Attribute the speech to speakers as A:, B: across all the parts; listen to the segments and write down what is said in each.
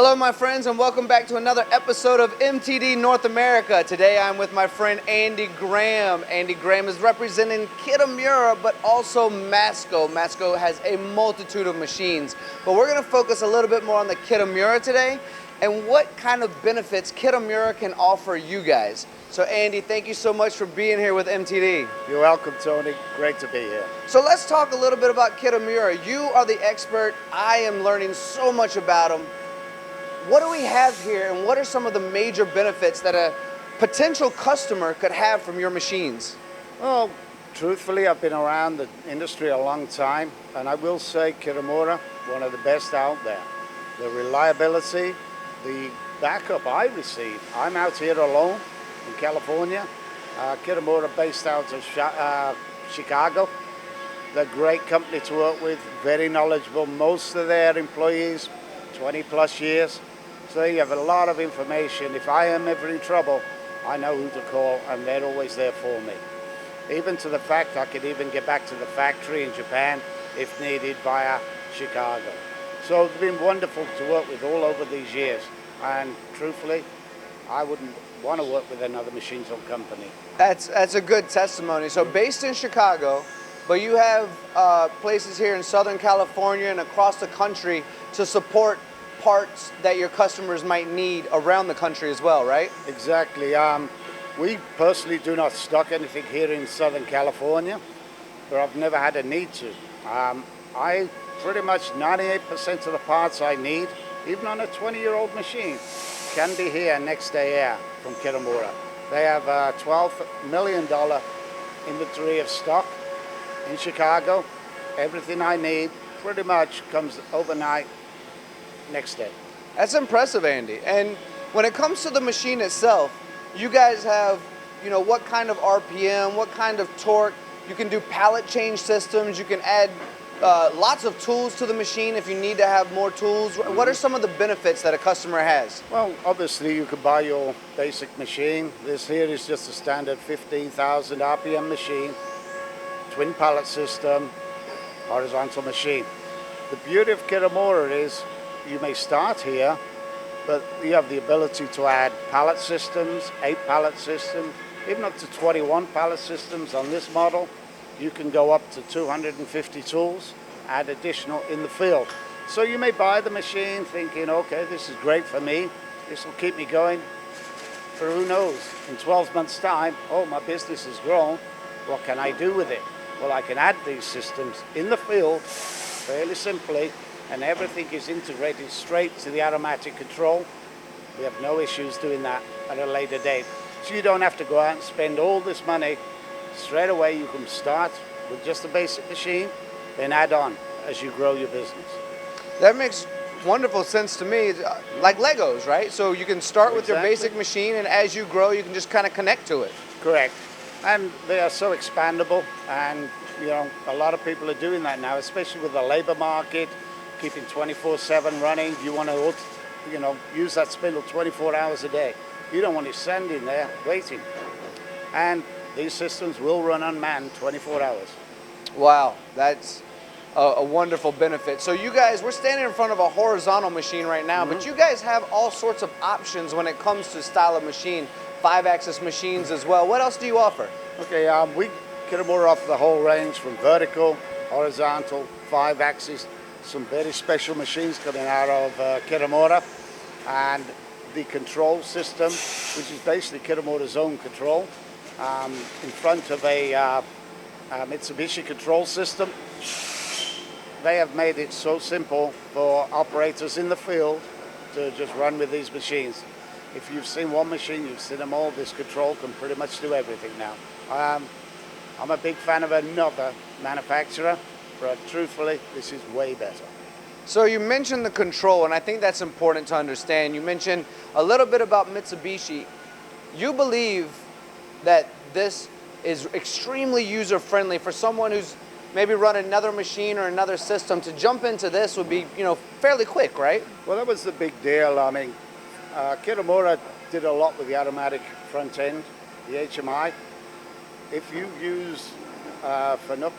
A: Hello my friends, and welcome back to another episode of MTD North America. Today I'm with my friend Andy Graham. Andy Graham is representing Kitamura but also MASCO. MASCO has a multitude of machines, but we're going to focus a little bit more on the Kitamura today and what kind of benefits Kitamura can offer you guys. So Andy, thank you so much for being here with MTD.
B: You're welcome, Tony. Great to be here.
A: So let's talk a little bit about Kitamura. You are the expert. I am learning so much about them. What do we have here, and what are some of the major benefits that a potential customer could have from your machines?
B: Well, truthfully, I've been around the industry a long time, and I will say Kitamura, one of the best out there. The reliability, the backup I receive. I'm out here alone in California. Kitamura based out of Chicago. They're a great company to work with, very knowledgeable. Most of their employees, 20 plus years. So you have a lot of information. If I am ever in trouble, I know who to call, and they're always there for me. Even to the fact I could even get back to the factory in Japan if needed via Chicago. So it's been wonderful to work with all over these years. And truthfully, I wouldn't want to work with another machine tool company.
A: That's a good testimony. So based in Chicago, but you have places here in Southern California and across the country to support parts that your customers might need around the country as well, right?
B: Exactly. We personally do not stock anything here in Southern California, but I've never had a need to. I pretty much 98% of the parts I need, even on a 20-year-old machine, can be here next day air from Kitamura. They have a $12 million inventory of stock in Chicago. Everything I need pretty much comes overnight next day.
A: That's impressive, Andy. And when it comes to the machine itself, you guys have, what kind of RPM, what kind of torque. You can do pallet change systems. You can add lots of tools to the machine if you need to have more tools. Mm-hmm. What are some of the benefits that a customer has?
B: Well, obviously you could buy your basic machine. This here is just a standard 15,000 RPM machine, twin pallet system, horizontal machine. The beauty of Kitamura is you may start here, but you have the ability to add pallet systems, 8 pallet systems, even up to 21 pallet systems on this model. You can go up to 250 tools, add additional in the field. So you may buy the machine thinking, okay, this is great for me. This will keep me going for who knows, in 12 months time, oh, my business has grown. What can I do with it? Well, I can add these systems in the field fairly simply, and everything is integrated straight to the automatic control. We have no issues doing that at a later date. So you don't have to go out and spend all this money. Straight away you can start with just a basic machine, then add on as you grow your business.
A: That makes wonderful sense to me. Like Legos, right? So you can start with your basic machine, and as you grow you can just kind of connect to it.
B: Correct. And they are so expandable, and a lot of people are doing that now, especially with the labor market. Keeping 24/7 running. You want to, use that spindle 24 hours a day. You don't want it standing there waiting. And these systems will run unmanned 24 hours.
A: Wow, that's a wonderful benefit. So you guys, we're standing in front of a horizontal machine right now, but you guys have all sorts of options when it comes to style of machine, 5-axis machines as well. What else do you offer?
B: Okay, we Kitamura offer the whole range from vertical, horizontal, 5-axis. Some very special machines coming out of Kitamura, and the control system, which is basically Kitamura's own control, in front of a Mitsubishi control system. They have made it so simple for operators in the field to just run with these machines. If you've seen one machine, you've seen them all. This control can pretty much do everything now. I'm a big fan of another manufacturer, but truthfully, this is way better.
A: So you mentioned the control, and I think that's important to understand. You mentioned a little bit about Mitsubishi. You believe that this is extremely user-friendly for someone who's maybe run another machine or another system. To jump into this would be, fairly quick, right?
B: Well, that was the big deal. I mean, Kitamura did a lot with the automatic front end, the HMI. If you use--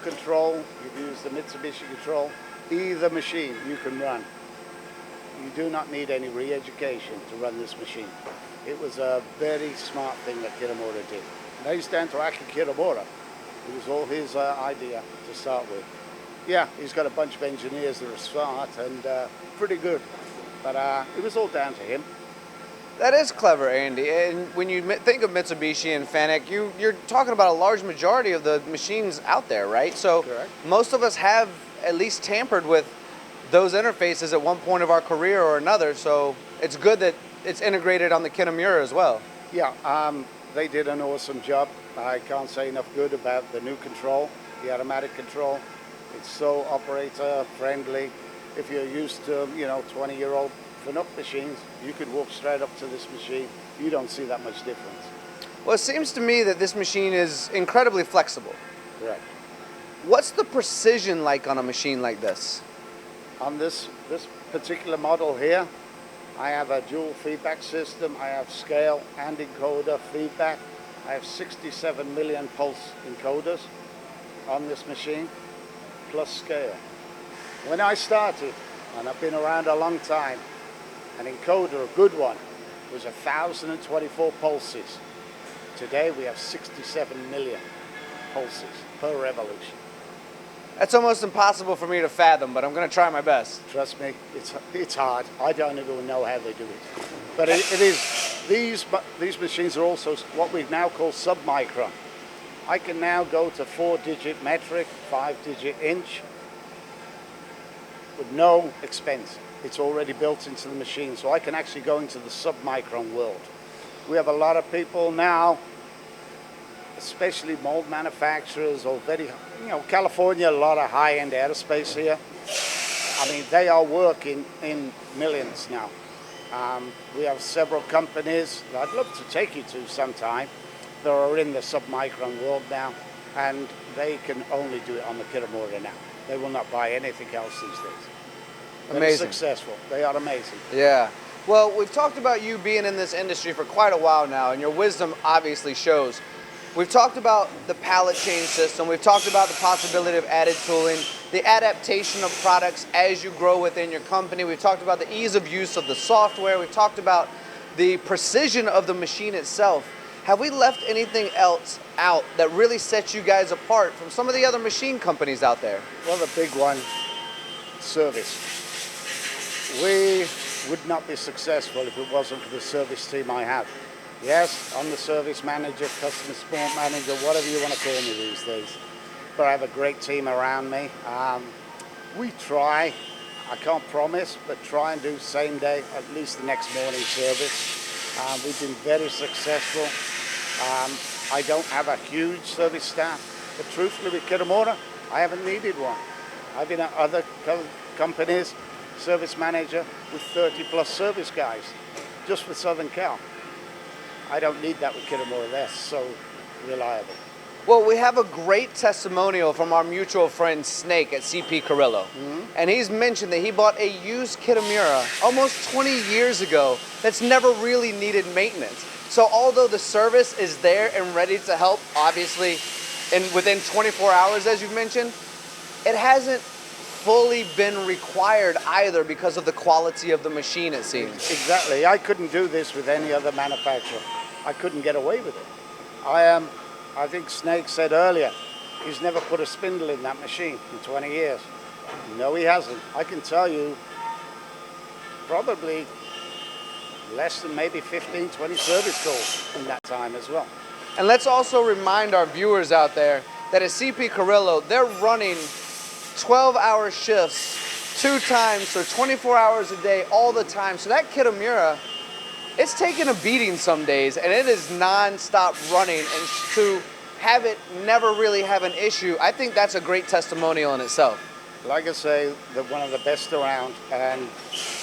B: control, you've used the Mitsubishi control, either machine you can run. You do not need any re-education to run this machine. It was a very smart thing that Kitamura did. Now he's down to Aki Kitamura. It was all his idea to start with. Yeah, he's got a bunch of engineers that are smart and pretty good, but it was all down to him.
A: That is clever, Andy. And when you think of Mitsubishi and Fanuc, you're talking about a large majority of the machines out there, right? So
B: Correct.
A: most of us have at least tampered with those interfaces at one point of our career or another. So it's good that it's integrated on the Kitamura as well.
B: Yeah, they did an awesome job. I can't say enough good about the new control, the automatic control. It's so operator friendly. If you're used to, 20-year-old Fanuc machines, you could walk straight up to this machine. You don't see that much difference.
A: Well, it seems to me that this machine is incredibly flexible.
B: Correct.
A: What's the precision like on a machine like this?
B: On this particular model here, I have a dual feedback system. I have scale and encoder feedback. I have 67 million pulse encoders on this machine, plus scale. When I started, and I've been around a long time, an encoder, a good one, was 1,024 pulses. Today we have 67 million pulses per revolution.
A: That's almost impossible for me to fathom, but I'm going to try my best.
B: Trust me, it's hard. I don't even know how they do it. But it is. These machines are also what we now call submicron. I can now go to 4-digit metric, 5-digit inch, with no expense. It's already built into the machine, so I can actually go into the submicron world. We have a lot of people now, especially mold manufacturers or California, a lot of high-end aerospace here. I mean, they are working in millions now. We have several companies that I'd love to take you to sometime that are in the submicron world now, and they can only do it on the Kitamura now. They will not buy anything else these days. They're
A: Amazing.
B: successful. They are amazing.
A: Yeah. Well, we've talked about you being in this industry for quite a while now, and your wisdom obviously shows. We've talked about the pallet chain system. We've talked about the possibility of added tooling, the adaptation of products as you grow within your company. We've talked about the ease of use of the software. We've talked about the precision of the machine itself. Have we left anything else out that really sets you guys apart from some of the other machine companies out there?
B: Well, the big one, service. We would not be successful if it wasn't for the service team I have. Yes, I'm the service manager, customer support manager, whatever you want to call me these days. But I have a great team around me. We try, I can't promise, but try and do same day, at least the next morning service. We've been very successful. I don't have a huge service staff, but truthfully with Kitamura, I haven't needed one. I've been at other companies, service manager with 30 plus service guys, just for Southern Cal. I don't need that with Kitamura. They're so reliable.
A: Well, we have a great testimonial from our mutual friend Snake at CP Carrillo. And he's mentioned that he bought a used Kitamura almost 20 years ago that's never really needed maintenance. So although the service is there and ready to help, obviously, within 24 hours, as you've mentioned, it hasn't fully been required either because of the quality of the machine, it seems.
B: Exactly. I couldn't do this with any other manufacturer. I couldn't get away with it. I think Snake said earlier, he's never put a spindle in that machine in 20 years. No, he hasn't. I can tell you, probably less than maybe 15, 20 service calls in that time as well.
A: And let's also remind our viewers out there that at CP Carrillo, they're running 12-hour shifts 2 times, so 24 hours a day, all the time. So that Kitamura, it's taking a beating some days, and it is non-stop running. And to have it never really have an issue, I think that's a great testimonial in itself.
B: Like I say, they're one of the best around, and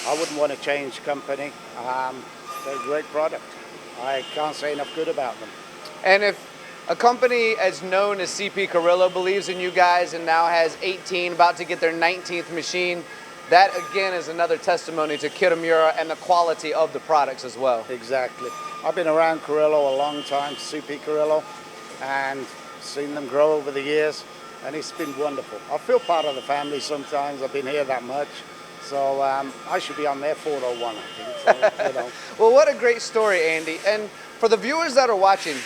B: I wouldn't want to change company. They're a great product. I can't say enough good about them.
A: And if a company as known as CP Carrillo believes in you guys and now has 18, about to get their 19th machine, that again is another testimony to Kitamura and the quality of the products as well.
B: Exactly. I've been around Carrillo a long time, CP Carrillo, and seen them grow over the years, and it's been wonderful. I feel part of the family sometimes. I've been here that much, So I should be on their 401, I think. So, you know.
A: Well, what a great story, Andy. And for the viewers that are watching,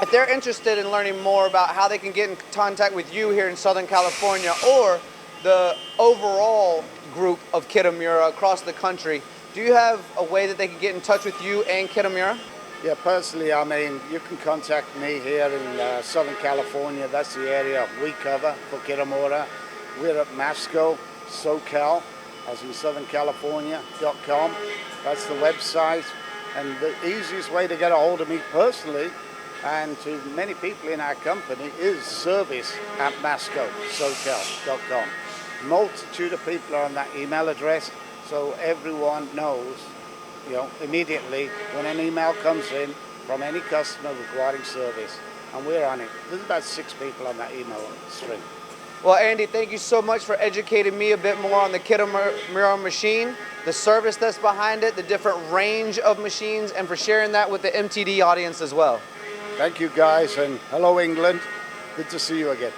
A: if they're interested in learning more about how they can get in contact with you here in Southern California or the overall group of Kitamura across the country, do you have a way that they can get in touch with you and Kitamura?
B: Yeah, personally, I mean, you can contact me here in Southern California. That's the area we cover for Kitamura. We're at MASCO, SoCal, as in Southern California.com. That's the website. And the easiest way to get a hold of me personally and to many people in our company is service at MASCO, SoCal.com. Multitude of people are on that email address, so everyone knows, you know, immediately when an email comes in from any customer requiring service, and we're on it. There's about 6 people on that email string.
A: Well, Andy, thank you so much for educating me a bit more on the Kitamura machine, the service that's behind it, the different range of machines, and for sharing that with the MTD audience as well.
B: Thank you, guys, and hello, England. Good to see you again.